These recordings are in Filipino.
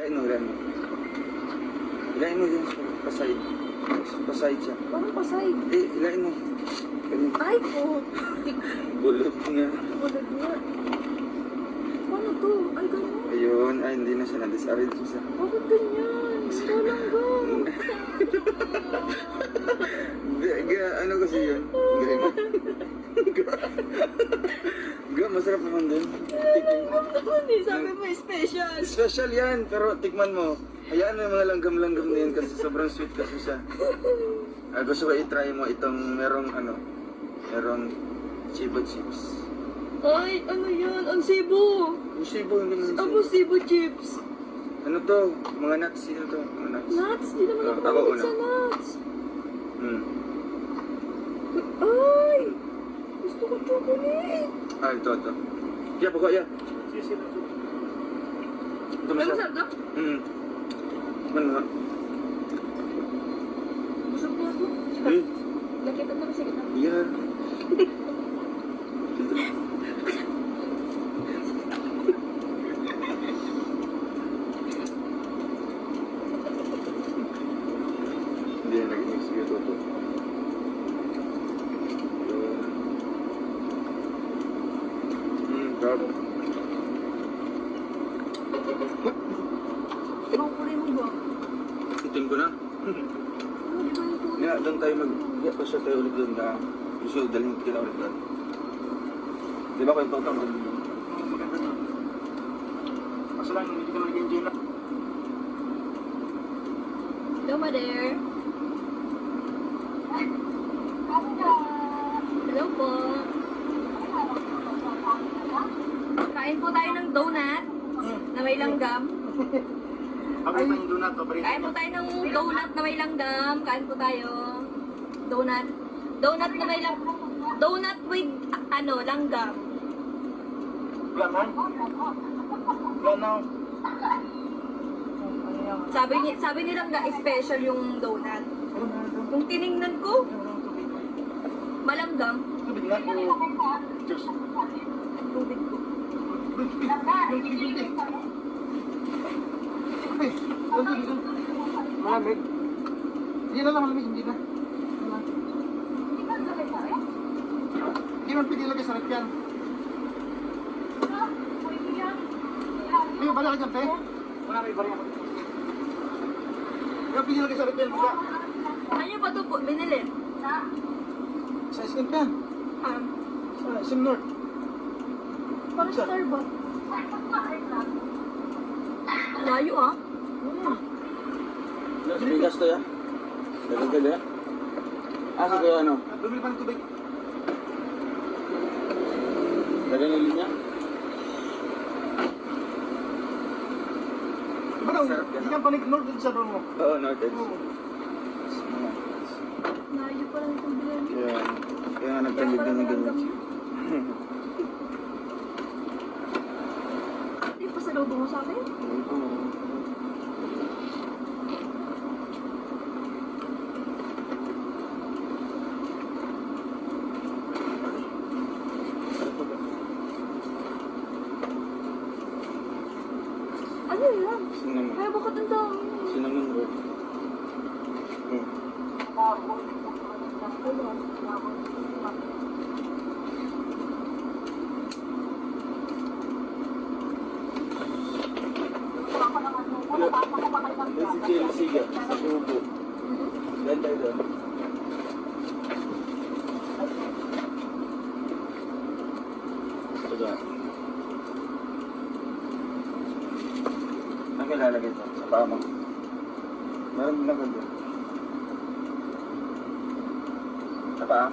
Hilain mo, hilain mo. Hilain mo din sa paside. Paside siya. Parang pasay. Hindi, hilain mo. Ganyan. Ay po. Bulot nga. Wala nga. Paano to? Ay, ganyan. Ayun, ay hindi na siya na-disarrange siya. Bakit ganyan? Walang ga. Ano kasi yun? Masarap naman din. Sabi mo special. Special yan, pero tikman mo. Hayaan mo yung mga langgam-langgam na yan kasi sobrang sweet kasi siya. Gusto ko i-try mo itong merong Chibo chips. Ay, ano yan? Ang Cebu. Yung Chibo, hindi naman Ako Cebu chips. Ano to? Mga nuts, sino to? Mga nuts. Nuts? Di naman ako Ako mahilig una. sa nuts. Ay! Gusto ko chocolate. Ah, ito. Yeah, poko, yeah. Ito Ay, masarap. masarap na? Ano nga? Busog na ako. Nakita na kasi kita. Yeah. Hindi na nag-mix yung toto. Sarap. Broccoli mo ba? Itin ko na. Ano, di ba yung tuloy? Nga, doon tayo pasya tayo ulit doon na gusto dalhin kita ulit doon. Di ba kwento ka doon? Kaso lang, hindi ka mag-enjoy na. Hello, mother. Hello po. Kain po tayo ng donut na may langgam. Ako pa yung donut, Kain po tayo ng donut na may langgam. Kain po tayo. Donut. Donut na may langgam. Donut with, langgam. Laman? Lanaw. Sabi ni langga, special yung donut. Kung tiningnan ko, malanggam. Tubig nga. Cheers. Tubig ko. Malamig. Hindi na lang malamig, hindi na. Hindi man pwede lagay sa rakyan. May bala ka dyan, te? Wala may bari ako. Hindi man pwede lagay sa rakyan, buka. Ano ba ito po? Binili? Sa iskan ka. Sa Sim North. Parang Starbucks. Layo ah. Bigas to ya? Dalag ya? Ah, sige ano? Bumili pa ng tubig. Dagan yung linya? Diba daw, hindi kang panig north sa doon mo? Oo, north edge. Layo pa lang itong bilan. Kaya nga nagtalig na ng ganyan. Di pa sa loob mo sa akin? Ano yan? Cinnamon. Ay, bakit ang dami? Cinnamon roll. May si Chelsea ka, sa Tubo. Dahil tayo doon. Ito. Ang ilalagay ito? Sa paa mo? Meron na ganda. Sa paa?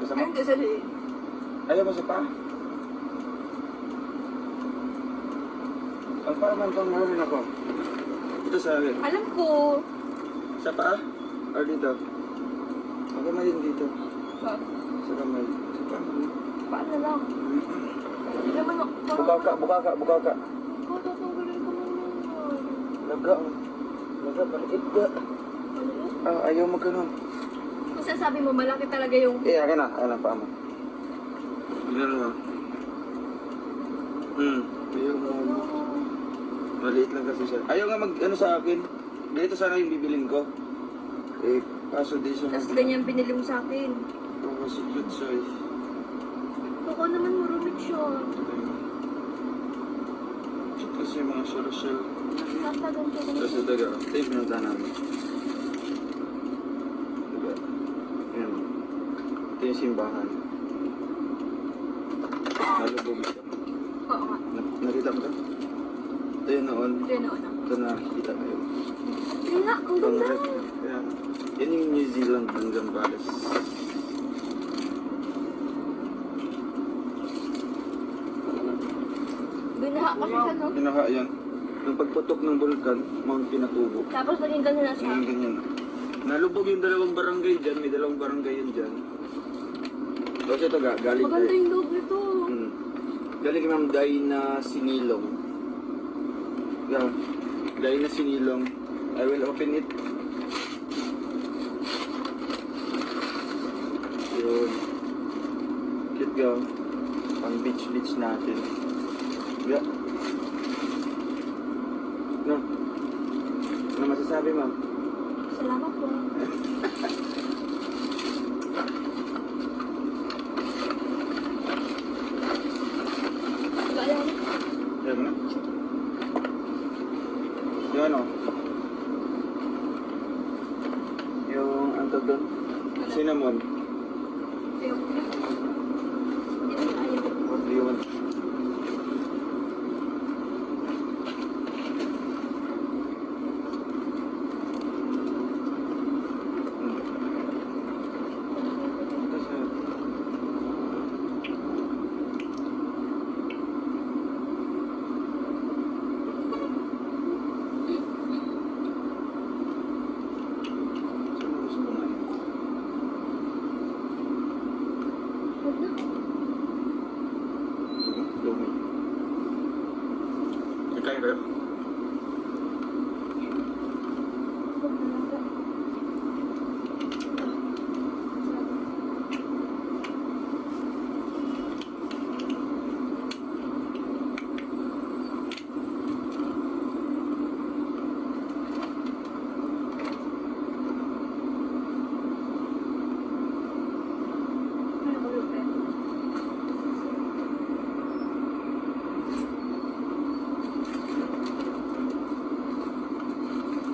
Gusto mo? Ay, hindi sa liit. Ayaw mo sa paa? Ang paa man itong meron ako. Ito sa akin. Alam ko. Sa paa? Or dito? Ang kamay din dito. Ba? Sa kamay. Sa paa. Paano lang? Hindi naman ako. Bukaw ka, bukaw ka, bukaw ka. Ikaw tatanggalin ko naman. Laga. Laga, maliit ka. Maliit? Ayaw mo ganun. Kung sasabi mo, malaki talaga yung... Akin na. Ayan ang paa mo. Ganun mo. Ayaw mo. Maliit lang kasi siya. Ayaw nga ano sa akin. Ganito sana yung bibilin ko. Eh, kaso di siya Tapos ganyan binili mo sa akin. Oo, kasi cute siya eh. Baka naman marumit siya. Cute kasi yung mga shell. Tatagan ka Tapos ito ga, ito yung pinunta namin. Diba? Ayan. Ito yung simbahan. Nalubog ito. Oo nga. Nakita mo ito? Ito yung noon. Yun ako na. Ito nakikita ko yun. Yun nga, ang ganda. Kaya, yan yung New Zealand ng Zambales. Binaha kasi siya, no? Pinaha yan. Yung pagputok ng bulkan, Mount Pinatubo. Tapos naging ganun na siya. Ganyan, ganyan. Nalubog yung dalawang barangay dyan. May dalawang barangay yun dyan. Tapos ito galing Maganda yung loob nito. Galing kay Ma'am Dayna Sinilong. Yeah. Dayna Sinilong. I will open it. Yun. Cute go. Pang beach natin. Yeah. No. Ano masasabi, ma'am? Salamat po. Ayan. Yan na. Yung ano? Yung anto doon? Cinnamon. Ayoko na. Hindi mo na ayaw. What do you want? Kain kayo?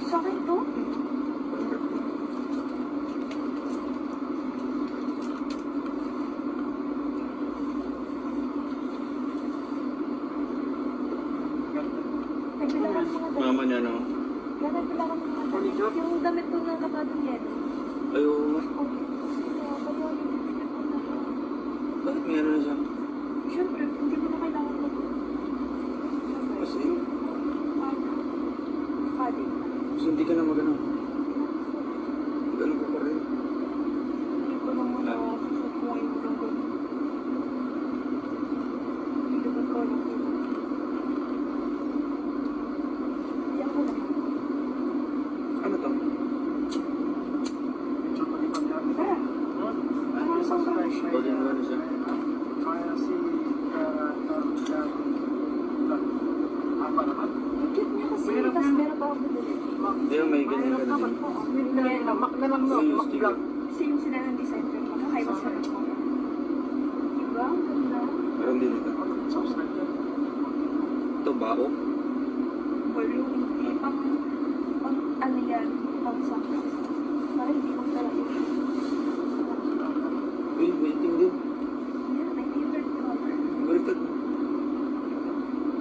Sa akin to? Nagbilangan mga damit. Mama niya, no? Nagbilangan mga damit. Yung damit ko na nakadong yan. Ayaw nga. Oh, kaya kaya yung damit ko na. Bakit may ano na siya? Siyempre, hindi mo na kailangan mag- Kasi, Kadi. kasi hindi ka na magano. Ganun ka pa rin. Hindi ko naman nakasusukuin mo lang ko. Hindi ko ko lang ko. Iyak ko na. Ano to? Tara. All in one siya. Ang cute niya kasi. Tapos meron pa ako binili. Hindi yung may ganyan ka na din. Same sila ng design pero kakaiba sila. Diba? Ang ganda. Meron din ito. Ito, bao. Balloon. Pang ano yan? Pang sakit. Para hindi ko talaga. Uy, waiting din. Yeah, my favorite color. Baliktad.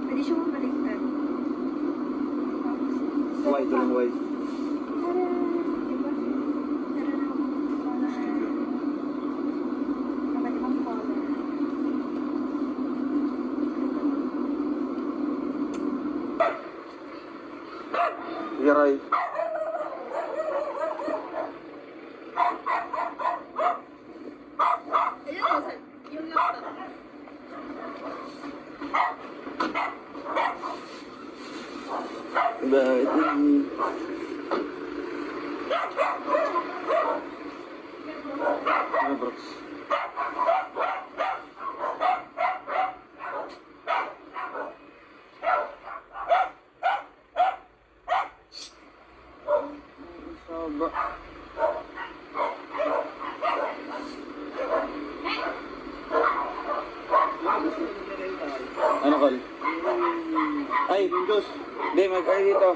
Pwede siya mabaliktad. White, walang white. Tara! Diba? Tara na ako. Iba't ibang color. Yaray. Ayun po, sir. Yung laptop. Bakit hindi? Ano, Brooks? Aba. Ano, Col? Ay, Windows. Hindi, mag-ay dito.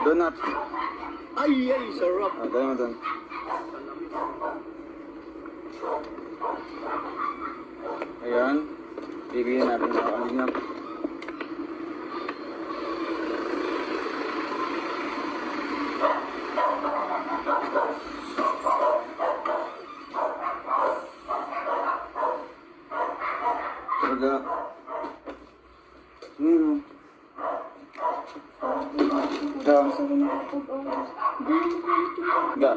Donut. Ay, sarap. Ah, dala mo doon. Ayan. Bibigyan natin mga kalingap. Talaga. Ga. Ga.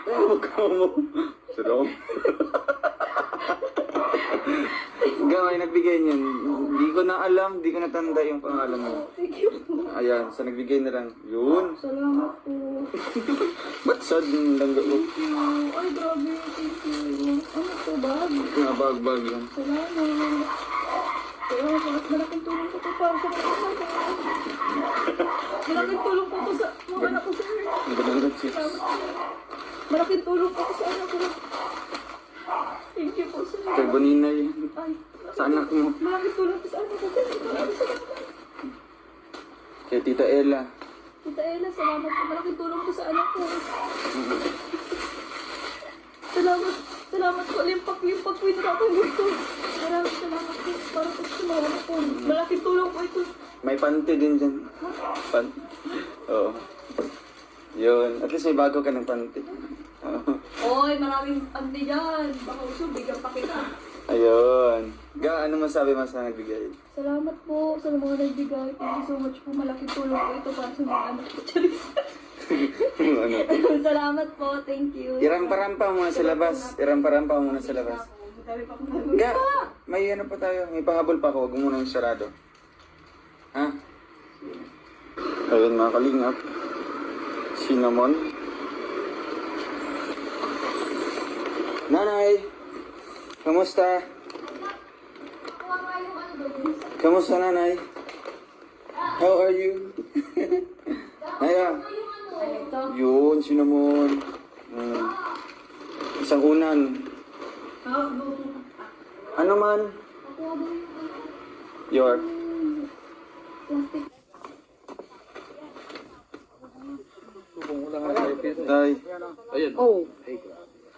Ay, mukha mo. Sarap. Ga, may nagbigay niyan. Hindi ko na alam, hindi ko natanda yung pangalan mo. Ayan, sa nagbigay na lang. Yun. Salamat po. Ba't sad yung langga ko? Ay, grabe. Thank you. Ano po, bag? Nabag-bag yan. Salamat. Salamat. Malaking tulong po to para sa mga anak ko. Malaking tulong po to sa mga anak ko, sir. Ang ganda siya. Salamat po. Malaking tulong po to sa anak ko. Thank you po, sir. Kay Boninay. Ay, Sa anak mo. malaking tulong po sa anak ko, sir. Salamat. Kay Tita Ella. Tita Ella, salamat po. Malaking tulong po sa anak ko. Salamat. Salamat po. Limpak-limpak po ito ako gusto. Maraming salamat po. Para po sa mga anak ko. Malaking tulong po ito. May panty din dyan. Oo. Yun. At least may bago ka ng panty. Oo. Oy, maraming ante dyan. Baka gusto, bigyan pa kita. Ayun. Ga, ano masabi mo sa nagbigay? Salamat po sa mga nagbigay. Thank you so much po. Malaking tulong po ito para sa mga anak ko. Charis. Ano? Salamat po. Thank you. Irampa-rampa muna sa labas. Irampa-rampa muna sa labas. Ga, may ano pa tayo. May pahabol pa ako. Huwag mo muna yung sarado. Ha? Ayun mga kalingap. Cinnamon. Nanay! Kamusta? Kamusta, nanay? How are you? Naya, yun, cinnamon. Isang unan. Ano man? Your. Tay. Ayan. Oh,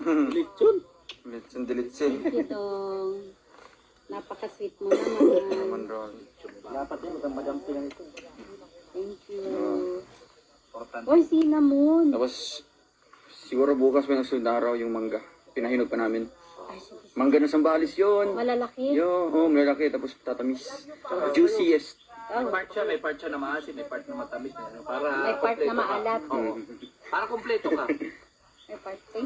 Lechon. Litsin dilitsin. itong napaka-sweet mo naman. Cinnamon roll. Dapat yan, magandang madampi lang ito. Thank you. Oy, cinnamon. Tapos, siguro bukas may nagsunod na araw yung mangga. Pinahinog pa namin. Ay, sige. Mangga na Sambales yun. Malalaki. Yo, oh, malalaki. Tapos tatamis. Juiciest. Oh, May part siya na maasin, may part na matamis. Para may part na maalat. Oo. Para kompleto ka. May part. Thank